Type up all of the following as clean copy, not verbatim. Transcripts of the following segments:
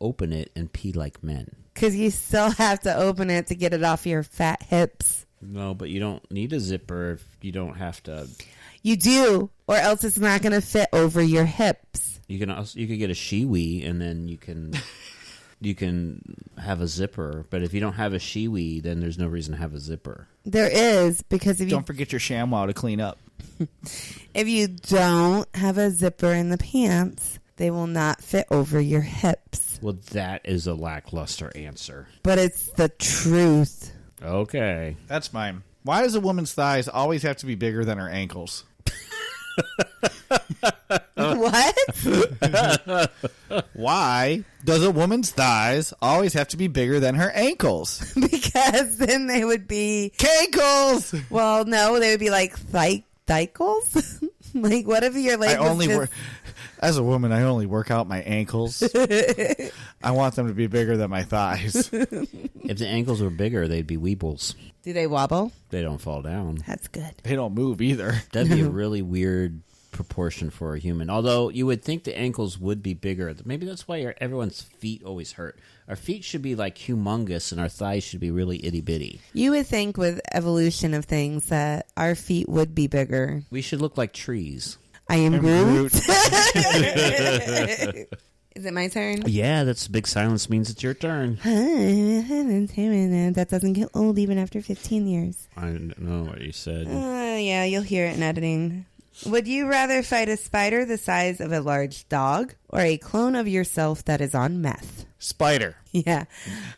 open it and pee like men? Because you still have to open it to get it off your fat hips. No, but you don't need a zipper if you don't have to. You do, or else it's not going to fit over your hips. You could get a shiwi and then you can have a zipper. But if you don't have a shiwi, then there's no reason to have a zipper. There is, because if you don't forget your ShamWow to clean up. If you don't have a zipper in the pants, they will not fit over your hips. Well, that is a lackluster answer. But it's the truth. Okay. That's mine. Why does a woman's thighs always have to be bigger than her ankles? What? Why does a woman's thighs always have to be bigger than her ankles? Because then they would be... Cankles! Well, no, they would be like thicles. Like, what if your leg was just... As a woman, I only work out my ankles. I want them to be bigger than my thighs. If the ankles were bigger, they'd be weebles. Do they wobble? They don't fall down. That's good. They don't move either. That'd be a really weird proportion for a human. Although you would think the ankles would be bigger. Maybe that's why everyone's feet always hurt. Our feet should be like humongous and our thighs should be really itty bitty. You would think with evolution of things that our feet would be bigger. We should look like trees. I am Groot. Is it my turn? Yeah, that's big silence means it's your turn. That doesn't get old even after 15 years. I don't know what you said. Yeah, you'll hear it in editing. Would you rather fight a spider the size of a large dog or a clone of yourself that is on meth? Spider. Yeah.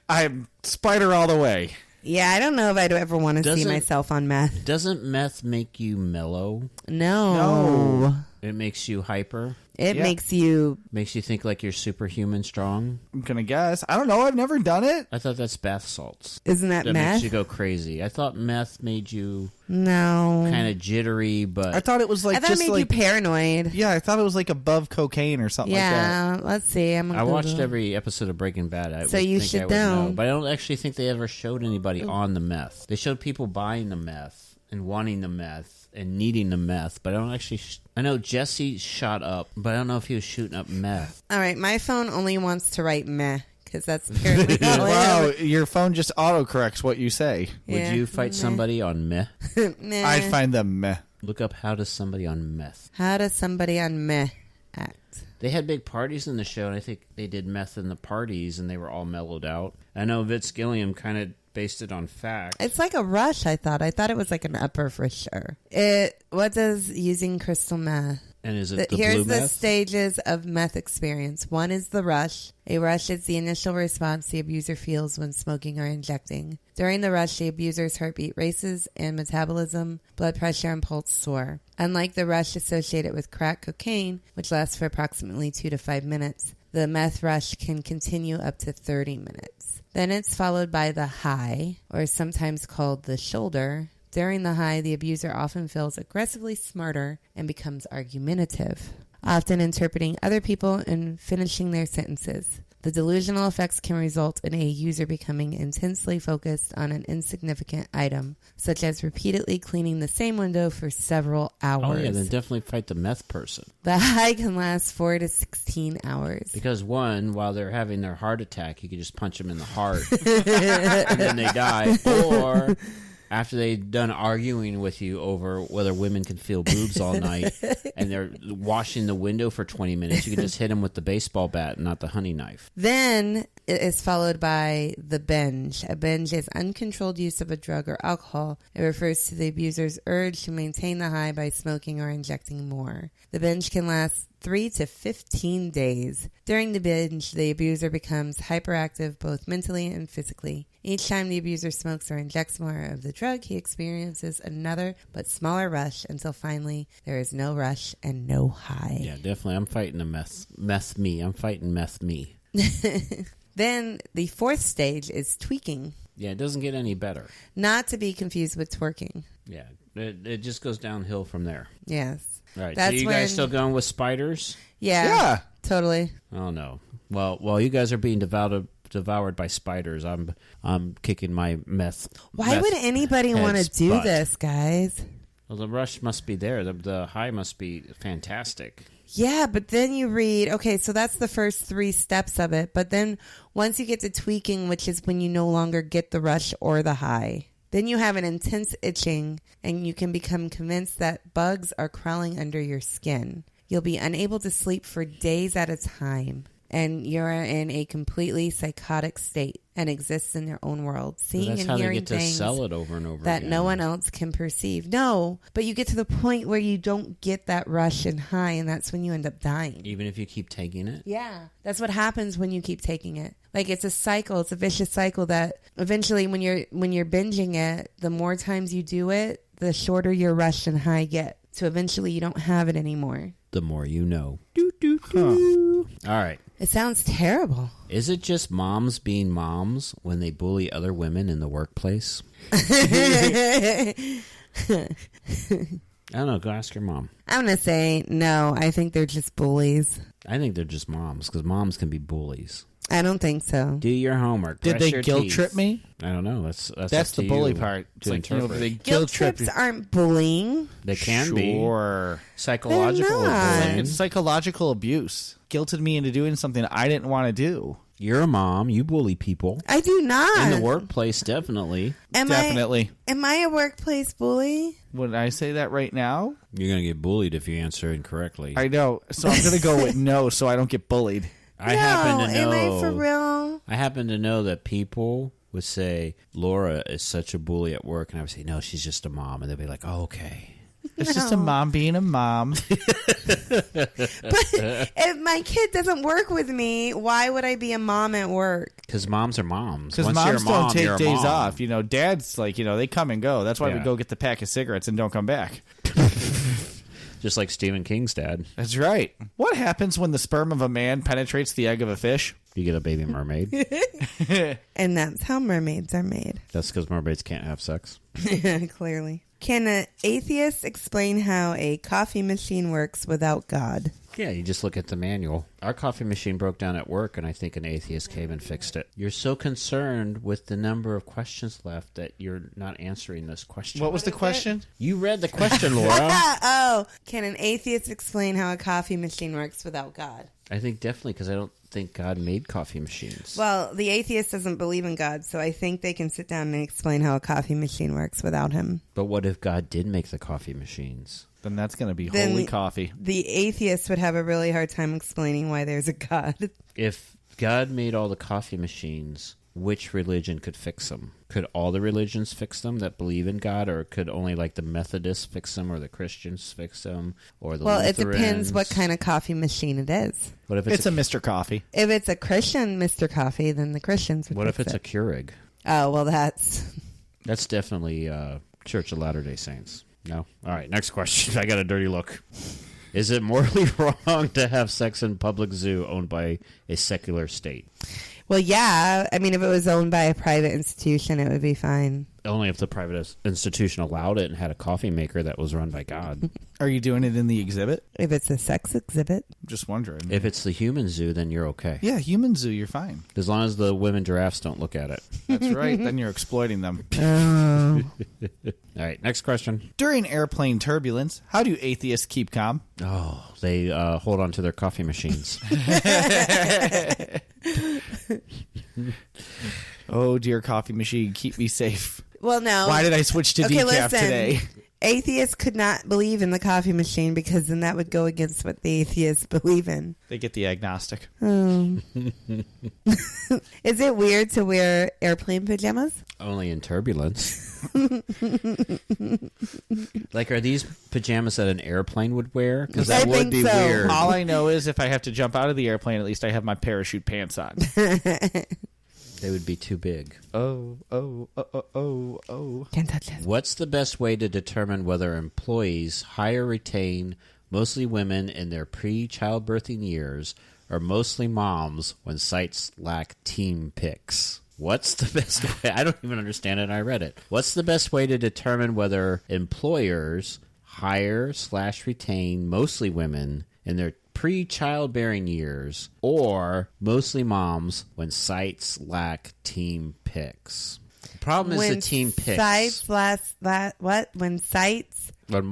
I'm spider all the way. Yeah, I don't know if I'd ever want to see myself on meth. Doesn't meth make you mellow? No. It makes you hyper? It makes you think like you're superhuman strong? I'm going to guess. I don't know. I've never done it. I thought that's bath salts. Isn't that meth? That makes you go crazy. I thought meth made you kind of jittery, but... I thought it was like... I thought it made you paranoid. Yeah, I thought it was like above cocaine or something like that. Yeah, let's see. I watched every episode of Breaking Bad. So you should know. But I don't actually think they ever showed anybody on the meth. They showed people buying the meth and wanting the meth and needing the meth, but I don't actually... I know Jesse shot up, but I don't know if he was shooting up meth. All right, my phone only wants to write meh, because that's apparently all Wow, your phone just autocorrects what you say. Yeah. Would you fight somebody on meh? Meh. I'd find them meh. Look up how does somebody on meth. How does somebody on meh act? They had big parties in the show, and I think they did meth in the parties, and they were all mellowed out. I know Vince Gilliam kind of based it on fact. It's like a rush, I thought. I thought it was like an upper for sure. What does using crystal meth? And is it the Here's blue the meth? stages of meth experience. One is the rush. A rush is the initial response the abuser feels when smoking or injecting. During the rush, the abuser's heartbeat races and metabolism, blood pressure, and pulse soar. Unlike the rush associated with crack cocaine, which lasts for approximately 2 to 5 minutes, the meth rush can continue up to 30 minutes. Then it's followed by the high, or sometimes called the shoulder. During the high, the abuser often feels aggressively smarter and becomes argumentative, often interpreting other people and finishing their sentences. The delusional effects can result in a user becoming intensely focused on an insignificant item, such as repeatedly cleaning the same window for several hours. Oh, yeah, then definitely fight the meth person. The high can last 4 to 16 hours. Because one, while they're having their heart attack, you can just punch them in the heart, and then they die. Or... after they've done arguing with you over whether women can feel boobs all night and they're washing the window for 20 minutes, you can just hit them with the baseball bat and not the honey knife. Then it is followed by the binge. A binge is uncontrolled use of a drug or alcohol. It refers to the abuser's urge to maintain the high by smoking or injecting more. The binge can last 3 to 15 days. During the binge, the abuser becomes hyperactive both mentally and physically. Each time the abuser smokes or injects more of the drug, he experiences another but smaller rush until finally there is no rush and no high. Yeah, definitely. I'm fighting the meth me. I'm fighting meth me. Then the fourth stage is tweaking. Yeah, it doesn't get any better. Not to be confused with twerking. Yeah, it just goes downhill from there. Yes. All right, so you guys still going with spiders? Yeah. Totally. Oh, no. Well, you guys are being devoured by spiders. I'm kicking my meth. Why would anybody want to do this, guys? Well, the rush must be there. The high must be fantastic. Yeah, but then you read, okay, so that's the first 3 steps of it. But then once you get to tweaking, which is when you no longer get the rush or the high, then you have an intense itching and you can become convinced that bugs are crawling under your skin. You'll be unable to sleep for days at a time. And you're in a completely psychotic state and exists in their own world, seeing That's and how they hearing get to things sell it over and over that again. no one else can perceive. No, but you get to the point where you don't get that rush and high, and that's when you end up dying. Even if you keep taking it? Yeah, that's what happens when you keep taking it. Like, it's a cycle. It's a vicious cycle that eventually, when you're binging it, the more times you do it, the shorter your rush and high get. So eventually, you don't have it anymore. The more you know. All right. It sounds terrible. Is it just moms being moms when they bully other women in the workplace? I don't know. Go ask your mom. I'm going to say no. I think they're just bullies. I think they're just moms because moms can be bullies. I don't think so. Do your homework. Did Brush they your guilt teeth. trip me? I don't know. That's That's up the to bully you part. It's to like, you know, interpret. they Guilt trip trips you. aren't bullying. They can be. Sure. Psychological They're not. bullying. It's psychological abuse. Guilted me into doing something I didn't want to do. You're a mom. You bully people. I do not. In the workplace, definitely. Definitely. Am I a workplace bully? Would I say that right now? You're going to get bullied if you answer incorrectly. I know. So I'm going to go with no so I don't get bullied. I happen to know. Am I for real? I happen to know that people would say, Laura is such a bully at work. And I would say, no, she's just a mom. And they'd be like, oh, okay. It's just a mom being a mom. But if my kid doesn't work with me, why would I be a mom at work? Because moms are moms. Because Once you're a moms mom, don't take you're a days mom. off. You know, dads, like, you know, they come and go. That's why we Yeah. go get the pack of cigarettes and don't come back. Just like Stephen King's dad. That's right. What happens when the sperm of a man penetrates the egg of a fish? You get a baby mermaid. And that's how mermaids are made. That's because mermaids can't have sex. Clearly. Can an atheist explain how a coffee machine works without God? Yeah, you just look at the manual. Our coffee machine broke down at work, and I think an atheist came and fixed it. You're so concerned with the number of questions left that you're not answering this question. What was the question? You read the question, Laura. Oh, can an atheist explain how a coffee machine works without God? I think definitely because I don't think God made coffee machines. Well, the atheist doesn't believe in God, so I think they can sit down and explain how a coffee machine works without him. But what if God did make the coffee machines? Then that's going to be Then- holy coffee. The atheist would have a really hard time explaining why there's a God. If God made all the coffee machines, which religion could fix them? Could all the religions fix them that believe in God, or could only like the Methodists fix them, or the Christians fix them, or the Well, it Lutherans? depends what kind of coffee machine it is. What if It's a Mr. Coffee. If it's a Christian Mr. Coffee, then the Christians would what if fix it's a it. Keurig? Oh, well, that's... That's definitely Church of Latter-day Saints. No? All right, next question. I got a dirty look. Is it morally wrong to have sex in public zoo owned by a secular state? Well, yeah. I mean, if it was owned by a private institution, it would be fine. Only if the private institution allowed it and had a coffee maker that was run by God. Are you doing it in the exhibit? If it's a sex exhibit. I'm just wondering. If it's the human zoo, then you're okay. Yeah, human zoo, you're fine. As long as the women giraffes don't look at it. That's right. Then you're exploiting them. Oh. All right, next question. During airplane turbulence, how do atheists keep calm? Oh, they hold on to their coffee machines. Oh, dear coffee machine, keep me safe. Well, no. Why did I switch to decaf today? Atheists could not believe in the coffee machine because then that would go against what the atheists believe in. They get the agnostic. Oh. Is it weird to wear airplane pajamas? Only in turbulence. Like, are these pajamas that an airplane would wear? Because that I would think be so. weird. All I know is if I have to jump out of the airplane, at least I have my parachute pants on. They would be too big. Oh. Can't touch this. What's the best way to determine whether employees hire, retain mostly women in their pre-childbirthing years or mostly moms when sites lack team picks? What's the best way? I don't even understand it. I read it. What's the best way to determine whether employers hire/retain mostly women in their pre-childbearing years or mostly moms when sites lack team picks? The problem is the team picks. When sites When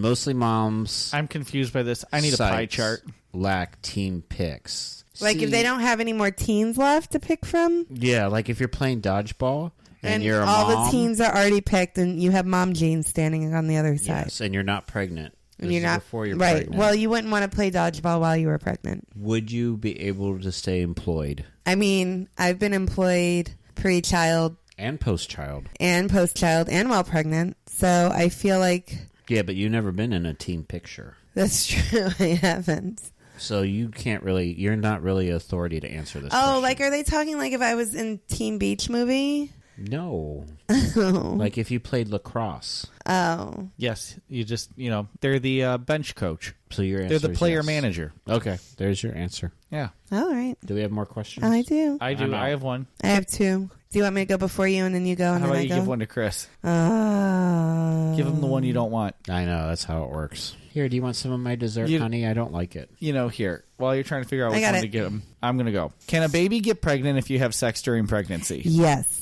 mostly moms I'm confused by this. I need a pie chart. Lack team picks. Like if they don't have any more teens left to pick from? Yeah, like if you're playing dodgeball and you're a all mom. the teens are already picked and you have mom jeans standing on the other side. Yes, and you're not pregnant. And you're not before you're right. pregnant. Well, you wouldn't want to play dodgeball while you were pregnant. Would you be able to stay employed? I mean, I've been employed pre-child And post-child. and post-child and while pregnant, so I feel like Yeah, but you've never been in a team picture. that's true. I haven't. So you're not really authority to answer this question. Like are they talking like if I was in Teen Beach Movie? No. Oh. Like if you played lacrosse. Oh. Yes, you just, they're the bench coach. So your answer They're the is player yes. manager. Okay, there's your answer. Yeah. All right. Do we have more questions? I do. I do. I'm out. I have one. I have two. Do you want me to go before you and then you go and How then about I you go? give one to Chris? Give him the one you don't want. I know, that's how it works. Here, do you want some of my dessert, You- honey? I don't like it. Here, while you're trying to figure out I which got one it. to give him, I'm going to go. Can a baby get pregnant if you have sex during pregnancy? Yes.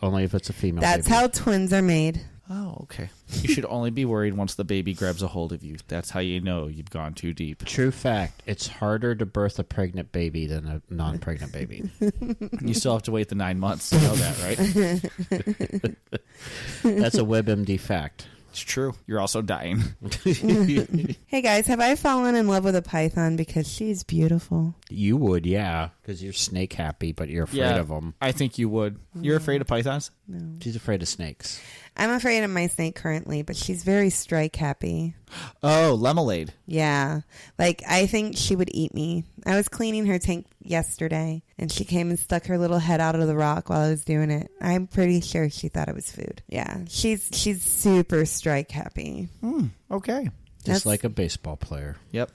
Only if it's a female That's baby. how twins are made. Oh, okay. You should only be worried once the baby grabs a hold of you. That's how you know you've gone too deep. True fact, it's harder to birth a pregnant baby than a non-pregnant baby. You still have to wait the 9 months to know that, right? That's a WebMD fact. It's true. You're also dying. Hey guys, have I fallen in love with a python because she's beautiful? You would, yeah, because you're snake happy, but you're afraid of them. I think you would. You're afraid of pythons? No. She's afraid of snakes. I'm afraid of my snake currently, but she's very strike happy. Oh, lemonade. Yeah. Like, I think she would eat me. I was cleaning her tank yesterday, and she came and stuck her little head out of the rock while I was doing it. I'm pretty sure she thought it was food. Yeah. She's super strike happy. Okay. Just like a baseball player. Yep.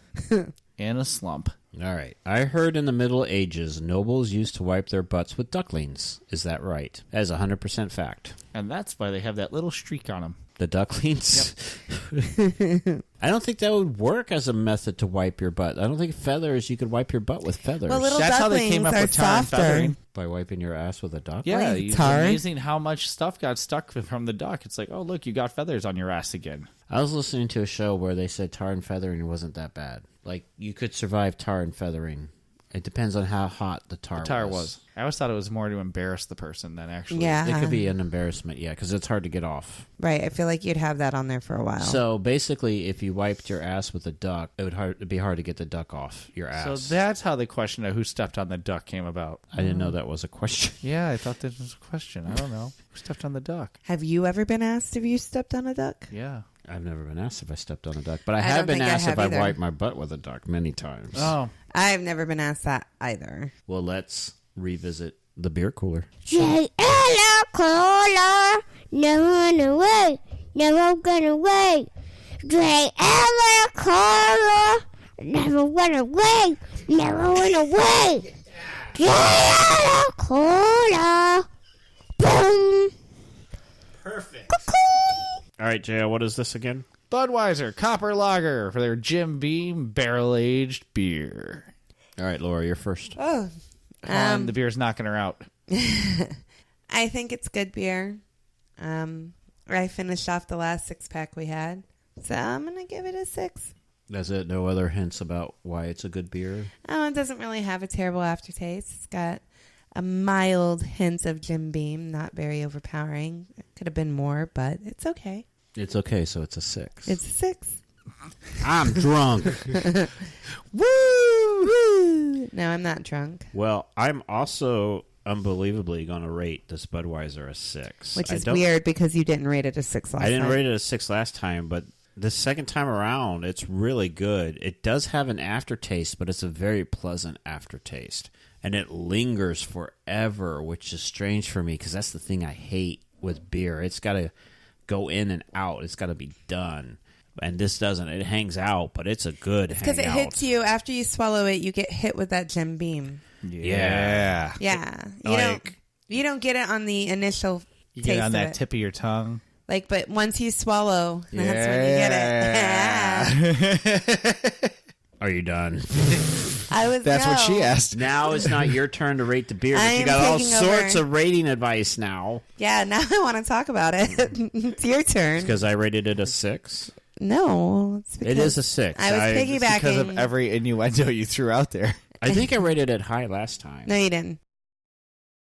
In a slump. All right. I heard in the Middle Ages, nobles used to wipe their butts with ducklings. Is that right? That is 100% fact. And that's why they have that little streak on them. The ducklings? I don't think that would work as a method to wipe your butt. I don't think feathers, you could wipe your butt with feathers. Well, little That's how they came up ducklings with are tar and softer. feathering. By wiping your ass with a duck? Yeah, What, it's tar? amazing how much stuff got stuck from the duck. It's like, oh, look, you got feathers on your ass again. I was listening to a show where they said tar and feathering wasn't that bad. Like, you could survive tar and feathering. It depends on how hot the tar was. I always thought it was more to embarrass the person than actually. Yeah. It could be an embarrassment, yeah, because it's hard to get off. Right. I feel like you'd have that on there for a while. So basically, if you wiped your ass with a duck, it'd be hard to get the duck off your ass. So that's how the question of who stepped on the duck came about. I didn't know that was a question. Yeah, I thought this was a question. I don't know. Who stepped on the duck? Have you ever been asked if you stepped on a duck? Yeah. I've never been asked if I stepped on a duck, but I don't have been think I asked have if either. I wiped my butt with a duck many times. Oh. I've never been asked that either. Well, let's revisit the beer cooler. J.L. Cola, never run away, never gonna away. J.L. Cola, never run away, never run away. J.L. Cola, boom. Perfect. All right, JL, what is this again? Budweiser Copper Lager for their Jim Beam barrel-aged beer. All right, Laura, you're first. Oh. And the beer's knocking her out. I think it's good beer. I finished off the last 6-pack we had. So I'm going to give it a 6. That's it? No other hints about why it's a good beer? Oh, it doesn't really have a terrible aftertaste. It's got a mild hint of Jim Beam, not very overpowering. It could have been more, but it's okay. It's okay, so it's a 6. It's a 6. I'm drunk. Woo! No, I'm not drunk. Well, I'm also unbelievably going to rate this Budweiser a 6. Which is weird because you didn't rate it a 6 last time. I didn't rate it a 6 last time, but the second time around, it's really good. It does have an aftertaste, but it's a very pleasant aftertaste. And it lingers forever, which is strange for me because that's the thing I hate with beer. It's got to go in and out. It's got to be done. And this doesn't. It hangs out, but it's a good hangout. Because it hits you after you swallow it, you get hit with that Jim Beam. Yeah. Yeah. You don't get it on the initial You taste get on of that it. tip of your tongue. But once you swallow, that's when you get it. Yeah. Are you done? That's what she asked. Now it's not your turn to rate the beer. But you got all sorts of rating advice now. Yeah, now I want to talk about it. It's your turn. Because I rated it a 6. No, it's because it is a 6. I was piggybacking because of every innuendo you threw out there. I think I rated it high last time. No, you didn't.